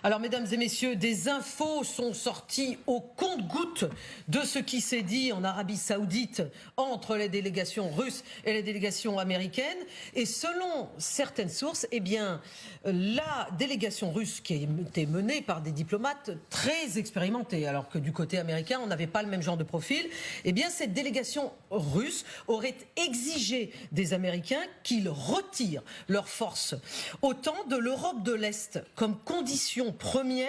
Alors, mesdames et messieurs, des infos sont sorties au compte-gouttes de ce qui s'est dit en Arabie Saoudite entre les délégations russes et les délégations américaines. Et selon certaines sources, eh bien, la délégation russe qui était menée par des diplomates très expérimentés, alors que du côté américain, on n'avait pas le même genre de profil, eh bien, cette délégation russe aurait exigé des Américains qu'ils retirent leurs forces autant de l'Europe de l'Est comme condition première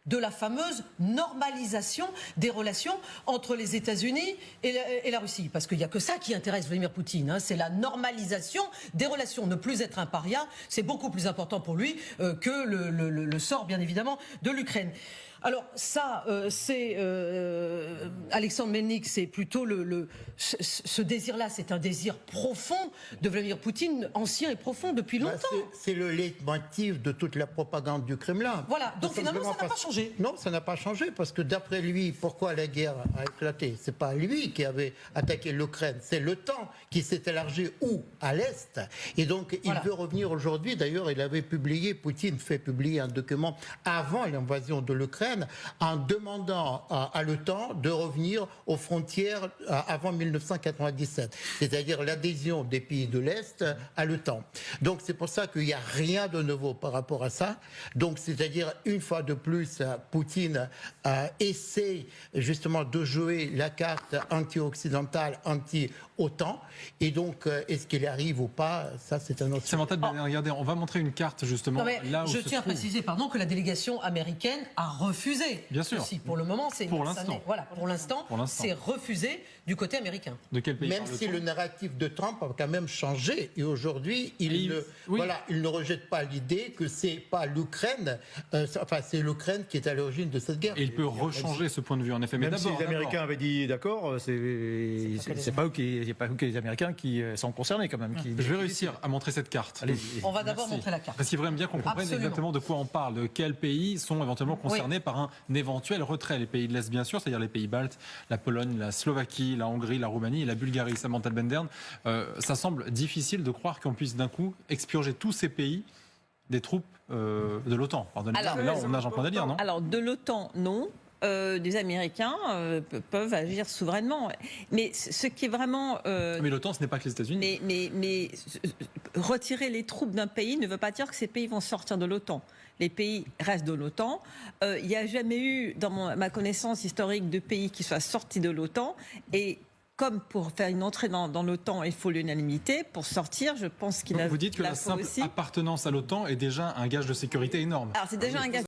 de la fameuse normalisation des relations entre les États-Unis et la Russie. Parce qu'il n'y a que ça qui intéresse Vladimir Poutine, hein, c'est la normalisation des relations. Ne plus être un paria, c'est beaucoup plus important pour lui que le sort, bien évidemment, de l'Ukraine. Alors ça, c'est Alexandre Melnik, c'est plutôt ce désir-là, c'est un désir profond de Vladimir Poutine, ancien et profond depuis longtemps. C'est le leitmotiv de toute la propagande du Kremlin. Voilà, donc finalement ça n'a pas changé. Non, ça n'a pas changé parce que d'après lui, pourquoi la guerre a éclaté? C'est pas lui qui avait attaqué l'Ukraine, c'est l'OTAN qui s'est élargi où? À l'Est. Et donc il veut revenir aujourd'hui. D'ailleurs, Poutine fait publier un document avant l'invasion de l'Ukraine, en demandant à l'OTAN de revenir aux frontières avant 1997, c'est-à-dire l'adhésion des pays de l'Est à l'OTAN. Donc c'est pour ça qu'il n'y a rien de nouveau par rapport à ça. Donc c'est-à-dire une fois de plus, Poutine essaie justement de jouer la carte anti-occidentale, anti-OTAN. Et donc est-ce qu'il arrive ou pas? Ça c'est un autre sujet. Regardez, on va montrer une carte justement. Là où je tiens à préciser, pardon, que la délégation américaine a refusé. Bien sûr. Ceci. Pour le moment, c'est pour l'instant. Voilà, pour l'instant, c'est refusé du côté américain. De quel pays? Même si le narratif de Trump a quand même changé et aujourd'hui, il ne rejette pas l'idée que c'est pas l'Ukraine, c'est l'Ukraine qui est à l'origine de cette guerre. Et il peut rechanger ce point de vue en effet. Mais même si les Américains avaient dit d'accord, c'est pas eux les Américains qui sont concernés quand même. Je vais réussir à montrer cette carte. Allez, on va d'abord montrer la carte. Parce qu'il faudrait bien qu'on comprenne exactement de quoi on parle, de quels pays sont éventuellement concernés par un éventuel retrait. Les pays de l'Est, bien sûr, c'est-à-dire les pays baltes, la Pologne, la Slovaquie, la Hongrie, la Roumanie et la Bulgarie. Samantha Bendern, ça semble difficile de croire qu'on puisse d'un coup expurger tous ces pays des troupes de l'OTAN. Pardonnez-moi, mais là on nage en plein délire, non? Alors de l'OTAN, non. Des Américains peuvent agir souverainement. Mais ce qui est vraiment... Mais l'OTAN, ce n'est pas que les États-Unis. Mais retirer les troupes d'un pays ne veut pas dire que ces pays vont sortir de l'OTAN. Les pays restent de l'OTAN. Il n'y a jamais eu, dans ma connaissance historique, de pays qui soient sortis de l'OTAN. Et comme pour faire une entrée dans l'OTAN, il faut l'unanimité. Pour sortir, je pense qu'il a... Vous dites que la simple appartenance à l'OTAN est déjà un gage de sécurité énorme. Alors c'est déjà un gage